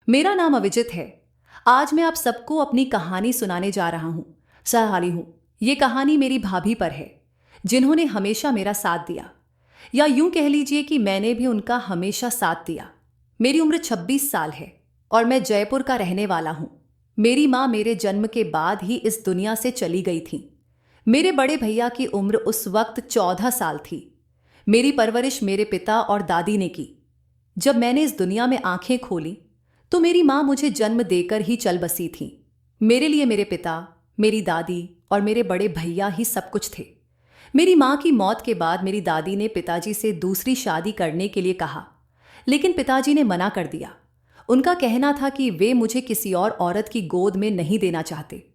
मेरा नाम अविजित है। आज मैं आप सबको अपनी कहानी सुनाने जा रहा हूँ। सहारी हूँ। ये कहानी मेरी भाभी पर है, जिन्होंने हमेशा मेरा साथ दिया, या यूं कह लीजिए कि मैंने भी उनका हमेशा साथ दिया। मेरी उम्र 26 साल है और मैं जयपुर का रहने वाला हूँ। मेरी माँ मेरे जन्म के बाद ही इस दुनिया से चली गई थी। मेरे बड़े भैया की उम्र उस वक्त 14 साल थी। मेरी परवरिश मेरे पिता और दादी ने की। जब मैंने इस दुनिया में आंखें खोली तो मेरी माँ मुझे जन्म देकर ही चल बसी थी। मेरे लिए मेरे पिता, मेरी दादी और मेरे बड़े भैया ही सब कुछ थे। मेरी माँ की मौत के बाद मेरी दादी ने पिताजी से दूसरी शादी करने के लिए कहा, लेकिन पिताजी ने मना कर दिया। उनका कहना था कि वे मुझे किसी और औरत की गोद में नहीं देना चाहते।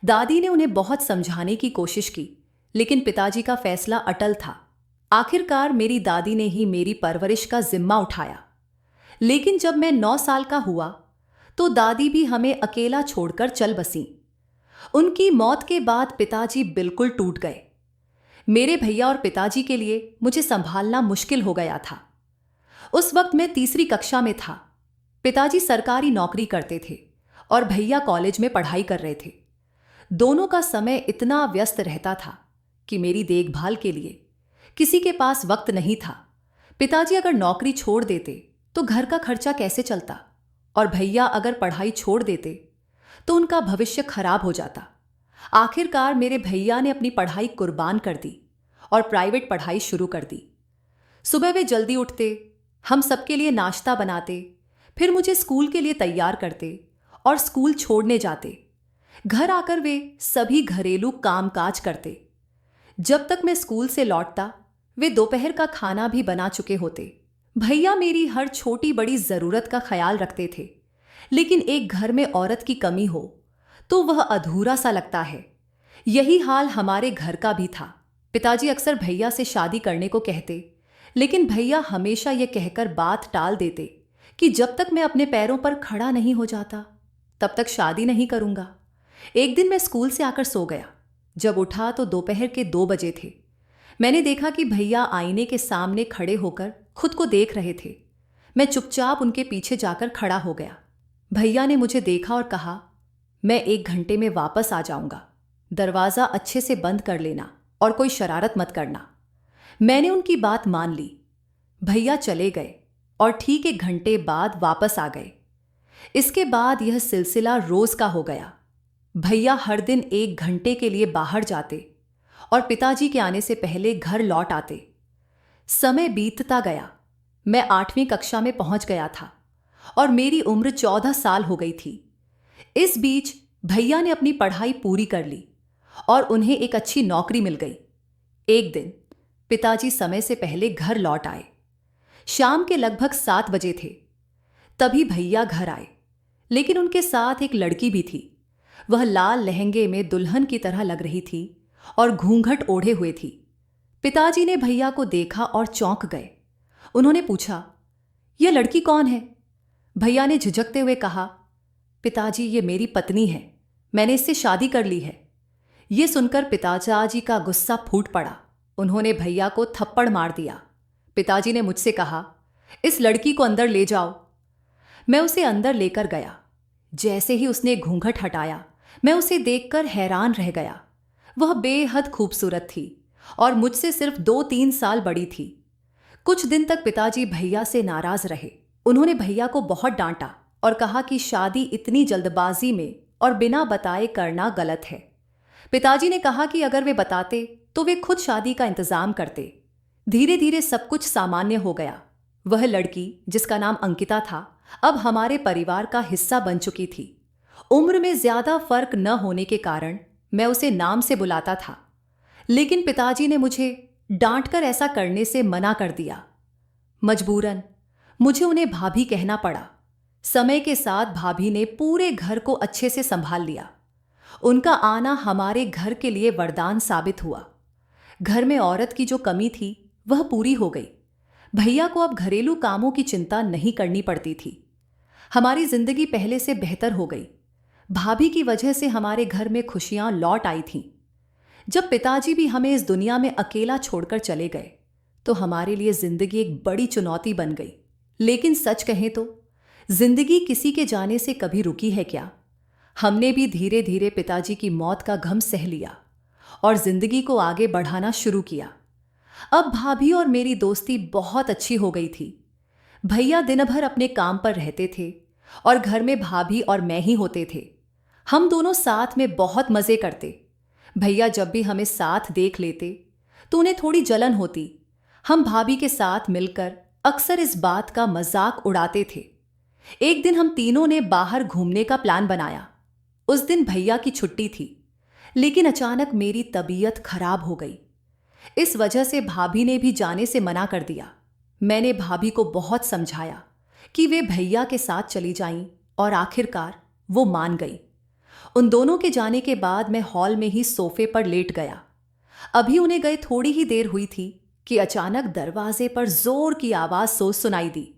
दादी ने उन्हें बहुत समझाने की कोशिश की, लेकिन पिताजी का फैसला अटल था। आखिरकार मेरी दादी ने ही मेरी परवरिश का जिम्मा उठाया। लेकिन जब मैं 9 साल का हुआ तो दादी भी हमें अकेला छोड़कर चल बसी। उनकी मौत के बाद पिताजी बिल्कुल टूट गए। मेरे भैया और पिताजी के लिए मुझे संभालना मुश्किल हो गया था। उस वक्त मैं तीसरी कक्षा में था। पिताजी सरकारी नौकरी करते थे और भैया कॉलेज में पढ़ाई कर रहे थे। दोनों का समय इतना व्यस्त रहता था कि मेरी देखभाल के लिए किसी के पास वक्त नहीं था। पिताजी अगर नौकरी छोड़ देते तो घर का खर्चा कैसे चलता, और भैया अगर पढ़ाई छोड़ देते तो उनका भविष्य खराब हो जाता। आखिरकार मेरे भैया ने अपनी पढ़ाई कुर्बान कर दी और प्राइवेट पढ़ाई शुरू कर दी। सुबह वे जल्दी उठते, हम सबके लिए नाश्ता बनाते, फिर मुझे स्कूल के लिए तैयार करते और स्कूल छोड़ने जाते। घर आकर वे सभी घरेलू कामकाज करते। जब तक मैं स्कूल से लौटता वे दोपहर का खाना भी बना चुके होते। भैया मेरी हर छोटी बड़ी जरूरत का ख्याल रखते थे, लेकिन एक घर में औरत की कमी हो तो वह अधूरा सा लगता है। यही हाल हमारे घर का भी था। पिताजी अक्सर भैया से शादी करने को कहते, लेकिन भैया हमेशा यह कहकर बात टाल देते कि जब तक मैं अपने पैरों पर खड़ा नहीं हो जाता तब तक शादी नहीं करूंगा। एक दिन मैं स्कूल से आकर सो गया। जब उठा तो दोपहर के 2 बजे थे। मैंने देखा कि भैया आईने के सामने खड़े होकर खुद को देख रहे थे। मैं चुपचाप उनके पीछे जाकर खड़ा हो गया। भैया ने मुझे देखा और कहा, मैं 1 घंटे में वापस आ जाऊंगा। दरवाज़ा अच्छे से बंद कर लेना और कोई शरारत मत करना। मैंने उनकी बात मान ली। भैया चले गए और ठीक 1 घंटे बाद वापस आ गए। इसके बाद यह सिलसिला रोज का हो गया। भैया हर दिन 1 घंटे के लिए बाहर जाते और पिताजी के आने से पहले घर लौट आते। समय बीतता गया। मैं 8वीं कक्षा में पहुंच गया था और मेरी उम्र 14 साल हो गई थी। इस बीच भैया ने अपनी पढ़ाई पूरी कर ली और उन्हें एक अच्छी नौकरी मिल गई। एक दिन पिताजी समय से पहले घर लौट आए। शाम के लगभग 7 बजे थे। तभी भैया घर आए, लेकिन उनके साथ एक लड़की भी थी। वह लाल लहंगे में दुल्हन की तरह लग रही थी और घूंघट ओढ़े हुए थी। पिताजी ने भैया को देखा और चौंक गए। उन्होंने पूछा, यह लड़की कौन है? भैया ने झिझकते हुए कहा, पिताजी ये मेरी पत्नी है, मैंने इससे शादी कर ली है। ये सुनकर पिताजी का गुस्सा फूट पड़ा। उन्होंने भैया को थप्पड़ मार दिया। पिताजी ने मुझसे कहा, इस लड़की को अंदर ले जाओ। मैं उसे अंदर लेकर गया। जैसे ही उसने घूंघट हटाया मैं उसे देखकर हैरान रह गया। वह बेहद खूबसूरत थी और मुझसे सिर्फ 2-3 साल बड़ी थी। कुछ दिन तक पिताजी भैया से नाराज रहे। उन्होंने भैया को बहुत डांटा और कहा कि शादी इतनी जल्दबाजी में और बिना बताए करना गलत है। पिताजी ने कहा कि अगर वे बताते तो वे खुद शादी का इंतजाम करते। धीरे धीरे सब कुछ सामान्य हो गया। वह लड़की, जिसका नाम अंकिता था, अब हमारे परिवार का हिस्सा बन चुकी थी। उम्र में ज्यादा फर्क न होने के कारण मैं उसे नाम से बुलाता था, लेकिन पिताजी ने मुझे डांटकर ऐसा करने से मना कर दिया। मजबूरन मुझे उन्हें भाभी कहना पड़ा। समय के साथ भाभी ने पूरे घर को अच्छे से संभाल लिया। उनका आना हमारे घर के लिए वरदान साबित हुआ। घर में औरत की जो कमी थी वह पूरी हो गई। भैया को अब घरेलू कामों की चिंता नहीं करनी पड़ती थी। हमारी जिंदगी पहले से बेहतर हो गई। भाभी की वजह से हमारे घर में खुशियां लौट आई थीं। जब पिताजी भी हमें इस दुनिया में अकेला छोड़कर चले गए तो हमारे लिए जिंदगी एक बड़ी चुनौती बन गई। लेकिन सच कहें तो जिंदगी किसी के जाने से कभी रुकी है क्या? हमने भी धीरे धीरे पिताजी की मौत का गम सह लिया और जिंदगी को आगे बढ़ाना शुरू किया। अब भाभी और मेरी दोस्ती बहुत अच्छी हो गई थी। भैया दिन भर अपने काम पर रहते थे और घर में भाभी और मैं ही होते थे। हम दोनों साथ में बहुत मजे करते। भैया जब भी हमें साथ देख लेते तो उन्हें थोड़ी जलन होती। हम भाभी के साथ मिलकर अक्सर इस बात का मजाक उड़ाते थे। एक दिन हम तीनों ने बाहर घूमने का प्लान बनाया। उस दिन भैया की छुट्टी थी, लेकिन अचानक मेरी तबीयत खराब हो गई। इस वजह से भाभी ने भी जाने से मना कर दिया। मैंने भाभी को बहुत समझाया कि वे भैया के साथ चली जाईं और आखिरकार वो मान गई। उन दोनों के जाने के बाद मैं हॉल में ही सोफे पर लेट गया। अभी उन्हें गए थोड़ी ही देर हुई थी कि अचानक दरवाजे पर जोर की आवाज सुनाई दी।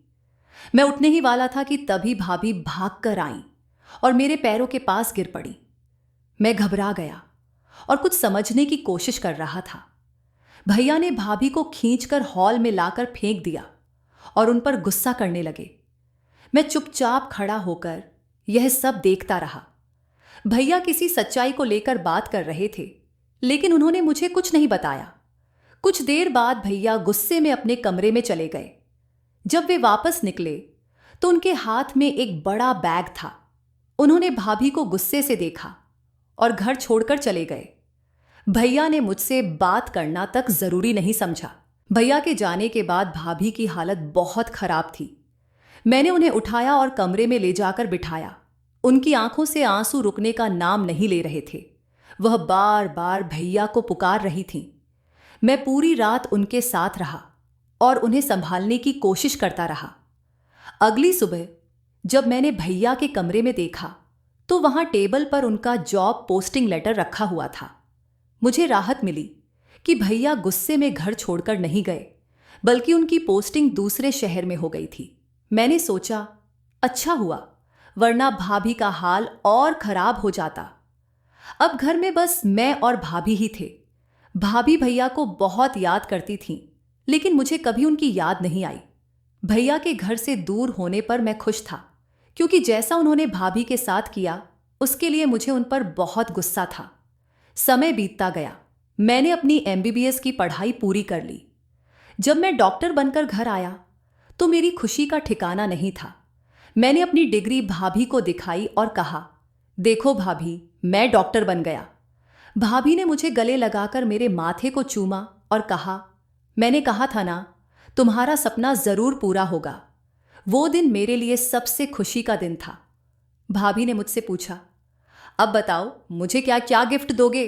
मैं उठने ही वाला था कि तभी भाभी भाग कर आईं और मेरे पैरों के पास गिर पड़ी। मैं घबरा गया और कुछ समझने की कोशिश कर रहा था। भैया ने भाभी को खींचकर हॉल में लाकर फेंक दिया और उन पर गुस्सा करने लगे। मैं चुपचाप खड़ा होकर यह सब देखता रहा। भैया किसी सच्चाई को लेकर बात कर रहे थे, लेकिन उन्होंने मुझे कुछ नहीं बताया। कुछ देर बाद भैया गुस्से में अपने कमरे में चले गए। जब वे वापस निकले तो उनके हाथ में एक बड़ा बैग था। उन्होंने भाभी को गुस्से से देखा और घर छोड़कर चले गए। भैया ने मुझसे बात करना तक जरूरी नहीं समझा। भैया के जाने के बाद भाभी की हालत बहुत खराब थी। मैंने उन्हें उठाया और कमरे में ले जाकर बिठाया। उनकी आंखों से आंसू रुकने का नाम नहीं ले रहे थे। वह बार बार भैया को पुकार रही थीं। मैं पूरी रात उनके साथ रहा और उन्हें संभालने की कोशिश करता रहा। अगली सुबह जब मैंने भैया के कमरे में देखा तो वहां टेबल पर उनका जॉब पोस्टिंग लेटर रखा हुआ था। मुझे राहत मिली कि भैया गुस्से में घर छोड़कर नहीं गए, बल्कि उनकी पोस्टिंग दूसरे शहर में हो गई थी। मैंने सोचा, अच्छा हुआ, वरना भाभी का हाल और खराब हो जाता। अब घर में बस मैं और भाभी ही थे। भाभी भैया को बहुत याद करती थीं, लेकिन मुझे कभी उनकी याद नहीं आई। भैया के घर से दूर होने पर मैं खुश था, क्योंकि जैसा उन्होंने भाभी के साथ किया उसके लिए मुझे उन पर बहुत गुस्सा था। समय बीतता गया। मैंने अपनी एमबीबीएस की पढ़ाई पूरी कर ली। जब मैं डॉक्टर बनकर घर आया तो मेरी खुशी का ठिकाना नहीं था। मैंने अपनी डिग्री भाभी को दिखाई और कहा, देखो भाभी, मैं डॉक्टर बन गया। भाभी ने मुझे गले लगाकर मेरे माथे को चूमा और कहा, मैंने कहा था ना, तुम्हारा सपना जरूर पूरा होगा। वो दिन मेरे लिए सबसे खुशी का दिन था। भाभी ने मुझसे पूछा, अब बताओ मुझे क्या क्या गिफ्ट दोगे?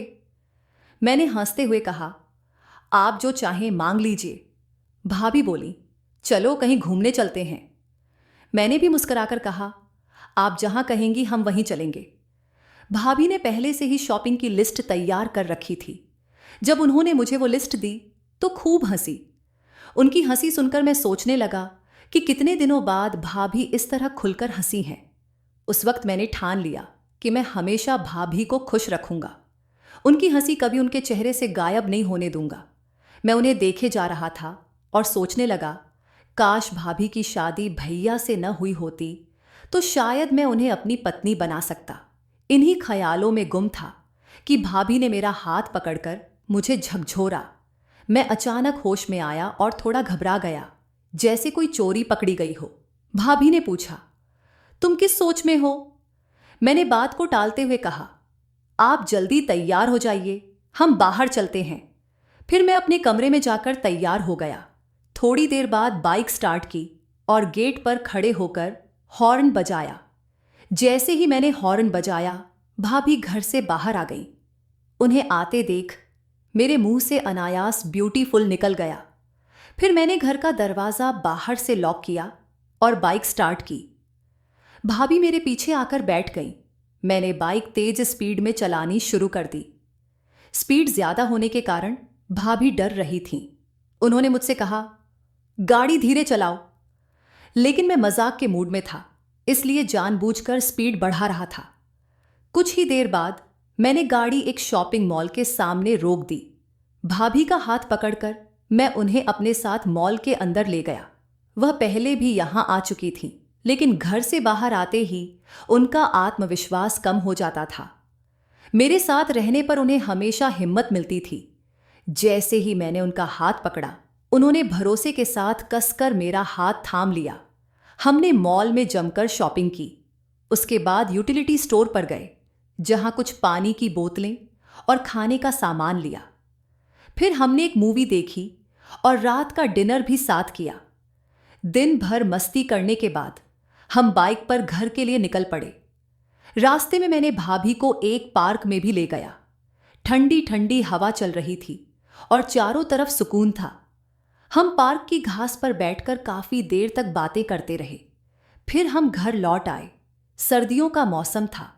मैंने हंसते हुए कहा, आप जो चाहें मांग लीजिए। भाभी बोली, चलो कहीं घूमने चलते हैं। मैंने भी मुस्कुराकर कहा, आप जहां कहेंगी हम वहीं चलेंगे। भाभी ने पहले से ही शॉपिंग की लिस्ट तैयार कर रखी थी। जब उन्होंने मुझे वो लिस्ट दी तो खूब हंसी। उनकी हंसी सुनकर मैं सोचने लगा कि कितने दिनों बाद भाभी इस तरह खुलकर हंसी हैं। उस वक्त मैंने ठान लिया कि मैं हमेशा भाभी को खुश रखूंगा। उनकी हंसी कभी उनके चेहरे से गायब नहीं होने दूंगा। मैं उन्हें देखे जा रहा था और सोचने लगा, काश भाभी की शादी भैया से न हुई होती तो शायद मैं उन्हें अपनी पत्नी बना सकता। इन्हीं ख्यालों में गुम था कि भाभी ने मेरा हाथ पकड़कर मुझे झकझोरा। मैं अचानक होश में आया और थोड़ा घबरा गया, जैसे कोई चोरी पकड़ी गई हो। भाभी ने पूछा, तुम किस सोच में हो? मैंने बात को टालते हुए कहा, आप जल्दी तैयार हो जाइए, हम बाहर चलते हैं। फिर मैं अपने कमरे में जाकर तैयार हो गया। थोड़ी देर बाद बाइक स्टार्ट की और गेट पर खड़े होकर हॉर्न बजाया। जैसे ही मैंने हॉर्न बजाया, भाभी घर से बाहर आ गई। उन्हें आते देख मेरे मुंह से अनायास ब्यूटीफुल निकल गया। फिर मैंने घर का दरवाजा बाहर से लॉक किया और बाइक स्टार्ट की। भाभी मेरे पीछे आकर बैठ गई। मैंने बाइक तेज स्पीड में चलानी शुरू कर दी। स्पीड ज्यादा होने के कारण भाभी डर रही थीं। उन्होंने मुझसे कहा, गाड़ी धीरे चलाओ। लेकिन मैं मजाक के मूड में था, इसलिए जानबूझकर स्पीड बढ़ा रहा था। कुछ ही देर बाद मैंने गाड़ी एक शॉपिंग मॉल के सामने रोक दी। भाभी का हाथ पकड़कर मैं उन्हें अपने साथ मॉल के अंदर ले गया। वह पहले भी यहां आ चुकी थीं। लेकिन घर से बाहर आते ही उनका आत्मविश्वास कम हो जाता था। मेरे साथ रहने पर उन्हें हमेशा हिम्मत मिलती थी। जैसे ही मैंने उनका हाथ पकड़ा, उन्होंने भरोसे के साथ कसकर मेरा हाथ थाम लिया। हमने मॉल में जमकर शॉपिंग की। उसके बाद यूटिलिटी स्टोर पर गए, जहां कुछ पानी की बोतलें और खाने का सामान लिया। फिर हमने एक मूवी देखी और रात का डिनर भी साथ किया। दिन भर मस्ती करने के बाद हम बाइक पर घर के लिए निकल पड़े। रास्ते में मैंने भाभी को एक पार्क में भी ले गया। ठंडी ठंडी हवा चल रही थी और चारों तरफ सुकून था। हम पार्क की घास पर बैठकर काफी देर तक बातें करते रहे। फिर हम घर लौट आए। सर्दियों का मौसम था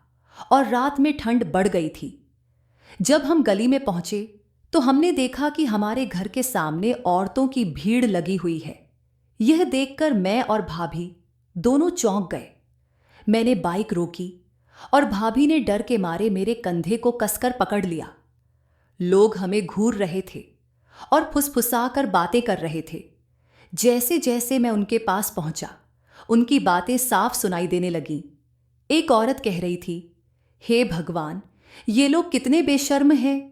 और रात में ठंड बढ़ गई थी। जब हम गली में पहुंचे तो हमने देखा कि हमारे घर के सामने औरतों की भीड़ लगी हुई है। यह देखकर मैं और भाभी दोनों चौंक गए। मैंने बाइक रोकी और भाभी ने डर के मारे मेरे कंधे को कसकर पकड़ लिया। लोग हमें घूर रहे थे और फुसफुसाकर बातें कर रहे थे। जैसे जैसे मैं उनके पास पहुंचा, उनकी बातें साफ सुनाई देने लगीं। एक औरत कह रही थी, हे भगवान, ये लोग कितने बेशर्म हैं,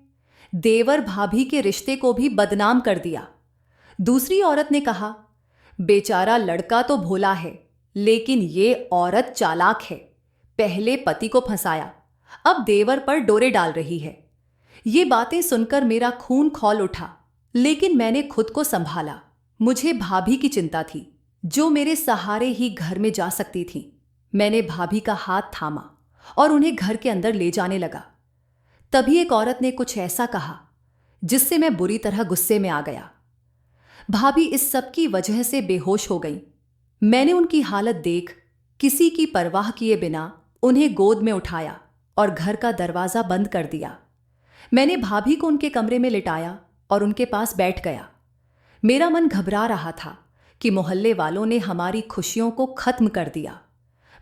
देवर भाभी के रिश्ते को भी बदनाम कर दिया। दूसरी औरत ने कहा, बेचारा लड़का तो भोला है, लेकिन ये औरत चालाक है। पहले पति को फंसाया, अब देवर पर डोरे डाल रही है। ये बातें सुनकर मेरा खून खौल उठा, लेकिन मैंने खुद को संभाला। मुझे भाभी की चिंता थी, जो मेरे सहारे ही घर में जा सकती थी। मैंने भाभी का हाथ थामा और उन्हें घर के अंदर ले जाने लगा। तभी एक औरत ने कुछ ऐसा कहा जिससे मैं बुरी तरह गुस्से में आ गया। भाभी इस सब की वजह से बेहोश हो गई। मैंने उनकी हालत देख किसी की परवाह किए बिना उन्हें गोद में उठाया और घर का दरवाजा बंद कर दिया। मैंने भाभी को उनके कमरे में लिटाया और उनके पास बैठ गया। मेरा मन घबरा रहा था कि मोहल्ले वालों ने हमारी खुशियों को खत्म कर दिया।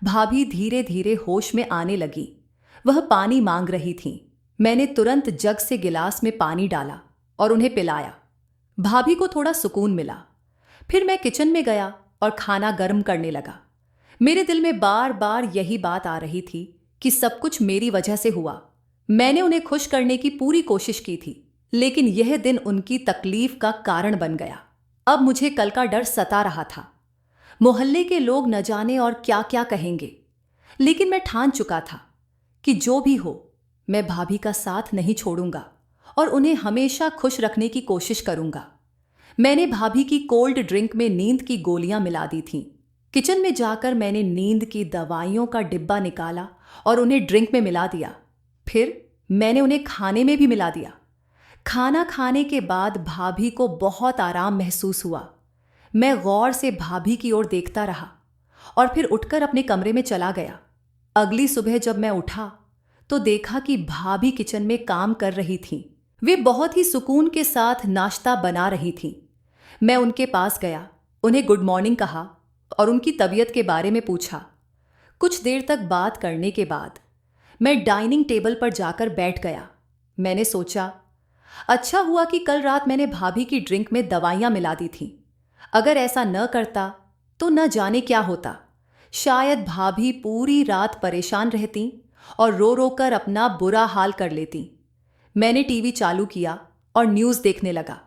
भाभी धीरे धीरे होश में आने लगी। वह पानी मांग रही थीं। मैंने तुरंत जग से गिलास में पानी डाला और उन्हें पिलाया। भाभी को थोड़ा सुकून मिला। फिर मैं किचन में गया और खाना गर्म करने लगा। मेरे दिल में बार बार यही बात आ रही थी कि सब कुछ मेरी वजह से हुआ। मैंने उन्हें खुश करने की पूरी कोशिश की थी, लेकिन यह दिन उनकी तकलीफ का कारण बन गया। अब मुझे कल का डर सता रहा था। मोहल्ले के लोग न जाने और क्या क्या कहेंगे, लेकिन मैं ठान चुका था कि जो भी हो, मैं भाभी का साथ नहीं छोड़ूंगा और उन्हें हमेशा खुश रखने की कोशिश करूंगा। मैंने भाभी की कोल्ड ड्रिंक में नींद की गोलियां मिला दी थीं। किचन में जाकर मैंने नींद की दवाइयों का डिब्बा निकाला और उन्हें ड्रिंक में मिला दिया। फिर मैंने उन्हें खाने में भी मिला दिया। खाना खाने के बाद भाभी को बहुत आराम महसूस हुआ। मैं गौर से भाभी की ओर देखता रहा और फिर उठकर अपने कमरे में चला गया। अगली सुबह जब मैं उठा तो देखा कि भाभी किचन में काम कर रही थीं। वे बहुत ही सुकून के साथ नाश्ता बना रही थीं। मैं उनके पास गया, उन्हें गुड मॉर्निंग कहा और उनकी तबीयत के बारे में पूछा। कुछ देर तक बात करने के बाद मैं डाइनिंग टेबल पर जाकर बैठ गया। मैंने सोचा, अच्छा हुआ कि कल रात मैंने भाभी की ड्रिंक में दवाइयां मिला दी थीं। अगर ऐसा न करता तो न जाने क्या होता। शायद भाभी पूरी रात परेशान रहती और रो रो कर अपना बुरा हाल कर लेती। मैंने टीवी चालू किया और न्यूज़ देखने लगा।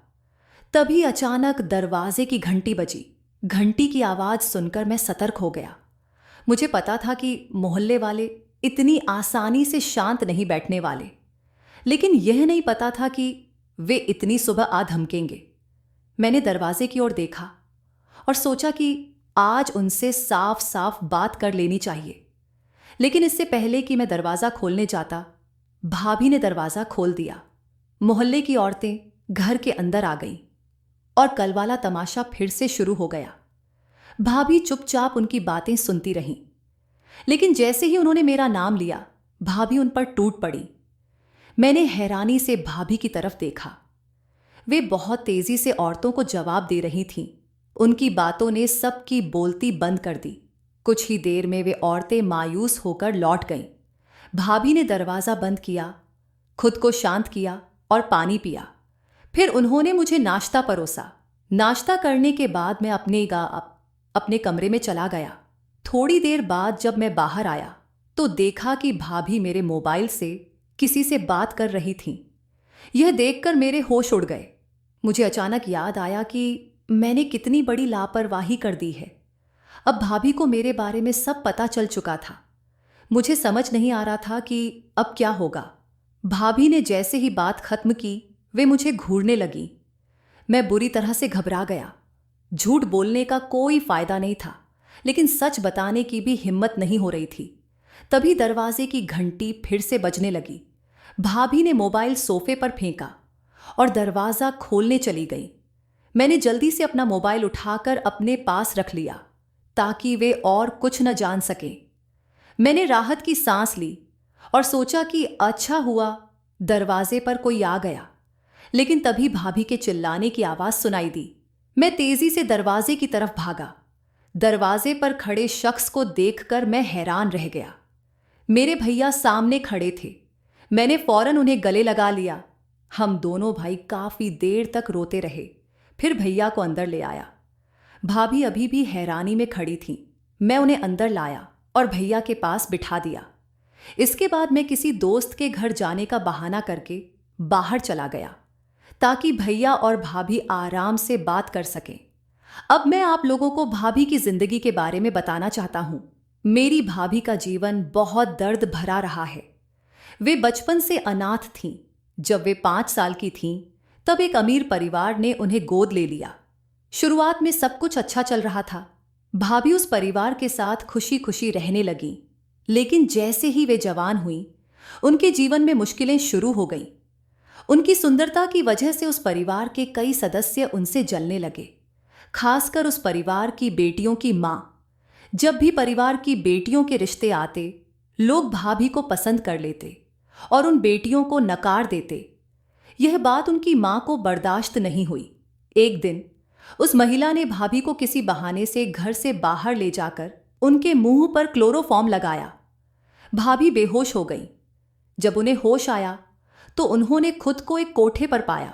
तभी अचानक दरवाजे की घंटी बजी। घंटी की आवाज़ सुनकर मैं सतर्क हो गया। मुझे पता था कि मोहल्ले वाले इतनी आसानी से शांत नहीं बैठने वाले, लेकिन यह नहीं पता था कि वे इतनी सुबह आ धमकेंगे। मैंने दरवाजे की ओर देखा और सोचा कि आज उनसे साफ साफ बात कर लेनी चाहिए। लेकिन इससे पहले कि मैं दरवाज़ा खोलने जाता, भाभी ने दरवाज़ा खोल दिया। मोहल्ले की औरतें घर के अंदर आ गईं और कल वाला तमाशा फिर से शुरू हो गया। भाभी चुपचाप उनकी बातें सुनती रहीं, लेकिन जैसे ही उन्होंने मेरा नाम लिया, भाभी उन पर टूट पड़ी। मैंने हैरानी से भाभी की तरफ देखा। वे बहुत तेजी से औरतों को जवाब दे रही थीं। उनकी बातों ने सबकी बोलती बंद कर दी। कुछ ही देर में वे औरतें मायूस होकर लौट गईं। भाभी ने दरवाज़ा बंद किया, खुद को शांत किया और पानी पिया। फिर उन्होंने मुझे नाश्ता परोसा। नाश्ता करने के बाद मैं अपने कमरे में चला गया। थोड़ी देर बाद जब मैं बाहर आया तो देखा कि भाभी मेरे मोबाइल से किसी से बात कर रही थीं। यह देखकर मेरे होश उड़ गए। मुझे अचानक याद आया कि मैंने कितनी बड़ी लापरवाही कर दी है। अब भाभी को मेरे बारे में सब पता चल चुका था। मुझे समझ नहीं आ रहा था कि अब क्या होगा। भाभी ने जैसे ही बात खत्म की वे मुझे घूरने लगी। मैं बुरी तरह से घबरा गया। झूठ बोलने का कोई फायदा नहीं था, लेकिन सच बताने की भी हिम्मत नहीं हो रही थी। तभी दरवाजे की घंटी फिर से बजने लगी। भाभी ने मोबाइल सोफे पर फेंका और दरवाजा खोलने चली गई। मैंने जल्दी से अपना मोबाइल उठाकर अपने पास रख लिया ताकि वे और कुछ न जान सकें। मैंने राहत की सांस ली और सोचा कि अच्छा हुआ दरवाजे पर कोई आ गया, लेकिन तभी भाभी के चिल्लाने की आवाज सुनाई दी। मैं तेजी से दरवाजे की तरफ भागा। दरवाजे पर खड़े शख्स को देखकर मैं हैरान रह गया। मेरे भैया सामने खड़े थे। मैंने फौरन उन्हें गले लगा लिया। हम दोनों भाई काफी देर तक रोते रहे। फिर भैया को अंदर ले आया। भाभी अभी भी हैरानी में खड़ी थी। मैं उन्हें अंदर लाया और भैया के पास बिठा दिया। इसके बाद मैं किसी दोस्त के घर जाने का बहाना करके बाहर चला गया ताकि भैया और भाभी आराम से बात कर सकें। अब मैं आप लोगों को भाभी की जिंदगी के बारे में बताना चाहता हूं। मेरी भाभी का जीवन बहुत दर्द भरा रहा है। वे बचपन से अनाथ थीं। जब वे 5 साल की थीं, तब एक अमीर परिवार ने उन्हें गोद ले लिया। शुरुआत में सब कुछ अच्छा चल रहा था। भाभी उस परिवार के साथ खुशी खुशी रहने लगी। लेकिन जैसे ही वे जवान हुईं, उनके जीवन में मुश्किलें शुरू हो गईं। उनकी सुंदरता की वजह से उस परिवार के कई सदस्य उनसे जलने लगे, खासकर उस परिवार की बेटियों की मां। जब भी परिवार की बेटियों के रिश्ते आते, लोग भाभी को पसंद कर लेते और उन बेटियों को नकार देते। यह बात उनकी मां को बर्दाश्त नहीं हुई। एक दिन उस महिला ने भाभी को किसी बहाने से घर से बाहर ले जाकर उनके मुंह पर क्लोरोफॉर्म लगाया। भाभी बेहोश हो गई। जब उन्हें होश आया तो उन्होंने खुद को एक कोठे पर पाया।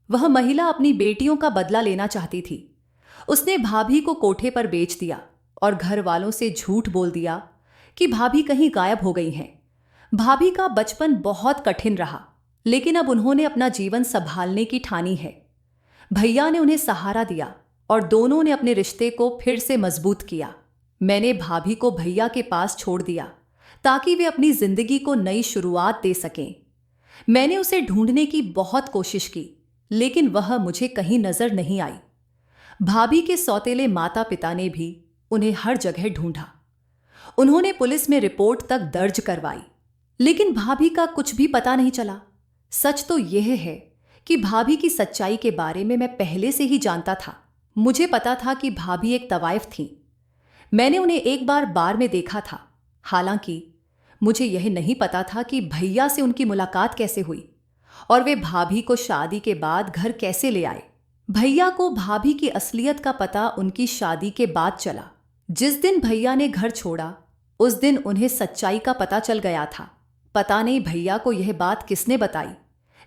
वह महिला अपनी बेटियों का बदला लेना चाहती थी। उसने भाभी को कोठे पर बेच दिया और घर वालों से झूठ बोल दिया कि भाभी कहीं गायब हो गई हैं। भाभी का बचपन बहुत कठिन रहा, लेकिन अब उन्होंने अपना जीवन संभालने की ठानी है। भैया ने उन्हें सहारा दिया और दोनों ने अपने रिश्ते को फिर से मजबूत किया। मैंने भाभी को भैया के पास छोड़ दिया ताकि वे अपनी जिंदगी को नई शुरुआत दे सकें। मैंने उसे ढूंढने की बहुत कोशिश की, लेकिन वह मुझे कहीं नजर नहीं आई। भाभी के सौतेले माता पिता ने भी उन्हें हर जगह ढूंढा। उन्होंने पुलिस में रिपोर्ट तक दर्ज करवाई, लेकिन भाभी का कुछ भी पता नहीं चला। सच तो यह है कि भाभी की सच्चाई के बारे में मैं पहले से ही जानता था। मुझे पता था कि भाभी एक तवाइफ थीं। मैंने उन्हें एक बार बार में देखा था। हालांकि मुझे यह नहीं पता था कि भैया से उनकी मुलाकात कैसे हुई और वे भाभी को शादी के बाद घर कैसे ले आए। भैया को भाभी की असलियत का पता उनकी शादी के बाद चला। जिस दिन भैया ने घर छोड़ा, उस दिन उन्हें सच्चाई का पता चल गया था। पता नहीं भैया को यह बात किसने बताई,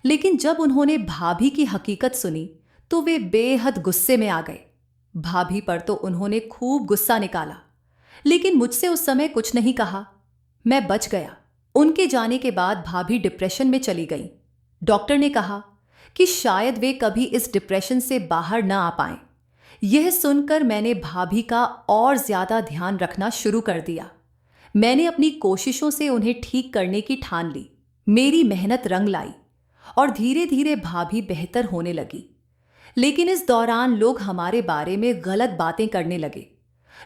लेकिन जब उन्होंने भाभी की हकीकत सुनी तो वे बेहद गुस्से में आ गए। भाभी पर तो उन्होंने खूब गुस्सा निकाला, लेकिन मुझसे उस समय कुछ नहीं कहा। मैं बच गया। उनके जाने के बाद भाभी डिप्रेशन में चली गई। डॉक्टर ने कहा कि शायद वे कभी इस डिप्रेशन से बाहर न आ पाएं। यह सुनकर मैंने भाभी का और ज्यादा ध्यान रखना शुरू कर दिया। मैंने अपनी कोशिशों से उन्हें ठीक करने की ठान ली। मेरी मेहनत रंग लाई और धीरे धीरे भाभी बेहतर होने लगी। लेकिन इस दौरान लोग हमारे बारे में गलत बातें करने लगे।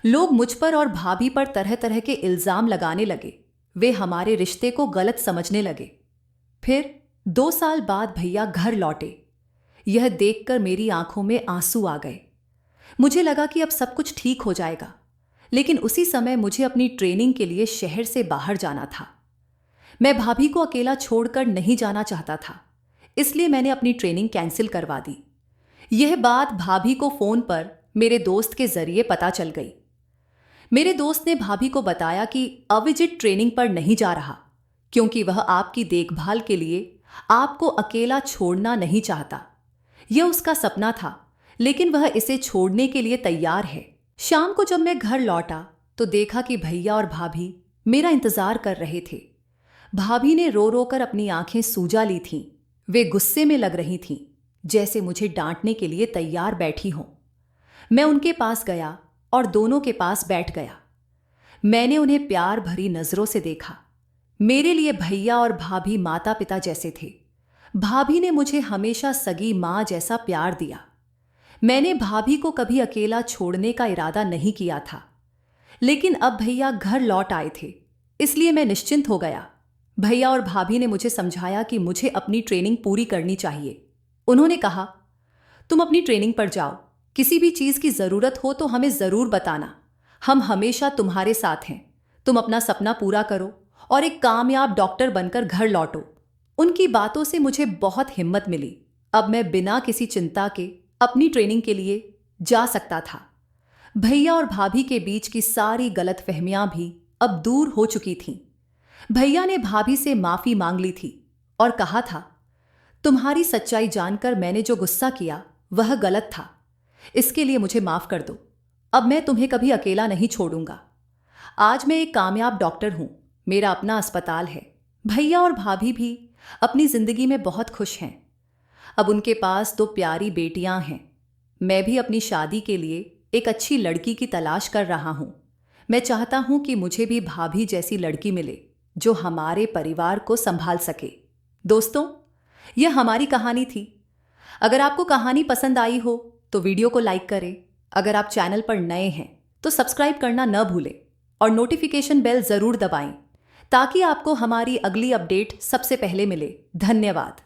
लोग मुझ पर और भाभी पर तरह तरह के इल्जाम लगाने लगे। वे हमारे रिश्ते को गलत समझने लगे। फिर 2 साल बाद भैया घर लौटे। यह देखकर मेरी आंखों में आंसू आ गए। मुझे लगा कि अब सब कुछ ठीक हो जाएगा, लेकिन उसी समय मुझे अपनी ट्रेनिंग के लिए शहर से बाहर जाना था। मैं भाभी को अकेला छोड़कर नहीं जाना चाहता था, इसलिए मैंने अपनी ट्रेनिंग कैंसिल करवा दी। यह बात भाभी को फोन पर मेरे दोस्त के जरिए पता चल गई। मेरे दोस्त ने भाभी को बताया कि अविजित ट्रेनिंग पर नहीं जा रहा, क्योंकि वह आपकी देखभाल के लिए आपको अकेला छोड़ना नहीं चाहता। यह उसका सपना था, लेकिन वह इसे छोड़ने के लिए तैयार है। शाम को जब मैं घर लौटा तो देखा कि भैया और भाभी मेरा इंतजार कर रहे थे। भाभी ने रो रो कर अपनी आंखें सूजा ली थीं। वे गुस्से में लग रही थीं, जैसे मुझे डांटने के लिए तैयार बैठी हों। मैं उनके पास गया और दोनों के पास बैठ गया। मैंने उन्हें प्यार भरी नजरों से देखा। मेरे लिए भैया और भाभी माता पिता जैसे थे। भाभी ने मुझे हमेशा सगी मां जैसा प्यार दिया। मैंने भाभी को कभी अकेला छोड़ने का इरादा नहीं किया था, लेकिन अब भैया घर लौट आए थे, इसलिए मैं निश्चिंत हो गया। भैया और भाभी ने मुझे समझाया कि मुझे अपनी ट्रेनिंग पूरी करनी चाहिए। उन्होंने कहा, तुम अपनी ट्रेनिंग पर जाओ, किसी भी चीज की जरूरत हो तो हमें जरूर बताना, हम हमेशा तुम्हारे साथ हैं। तुम अपना सपना पूरा करो और एक कामयाब डॉक्टर बनकर घर लौटो। उनकी बातों से मुझे बहुत हिम्मत मिली। अब मैं बिना किसी चिंता के अपनी ट्रेनिंग के लिए जा सकता था। भैया और भाभी के बीच की सारी गलतफहमियां भी अब दूर हो चुकी थीं। भैया ने भाभी से माफी मांग ली थी और कहा था, तुम्हारी सच्चाई जानकर मैंने जो गुस्सा किया वह गलत था, इसके लिए मुझे माफ कर दो। अब मैं तुम्हें कभी अकेला नहीं छोड़ूंगा। आज मैं एक कामयाब डॉक्टर हूं, मेरा अपना अस्पताल है। भैया और भाभी भी अपनी जिंदगी में बहुत खुश हैं। अब उनके पास 2 प्यारी बेटियां हैं। मैं भी अपनी शादी के लिए एक अच्छी लड़की की तलाश कर रहा हूं। मैं चाहता हूं कि मुझे भी भाभी जैसी लड़की मिले जो हमारे परिवार को संभाल सके। दोस्तों, यह हमारी कहानी थी। अगर आपको कहानी पसंद आई हो तो वीडियो को लाइक करें। अगर आप चैनल पर नए हैं तो सब्सक्राइब करना न भूलें और नोटिफिकेशन बेल जरूर दबाएं ताकि आपको हमारी अगली अपडेट सबसे पहले मिले। धन्यवाद।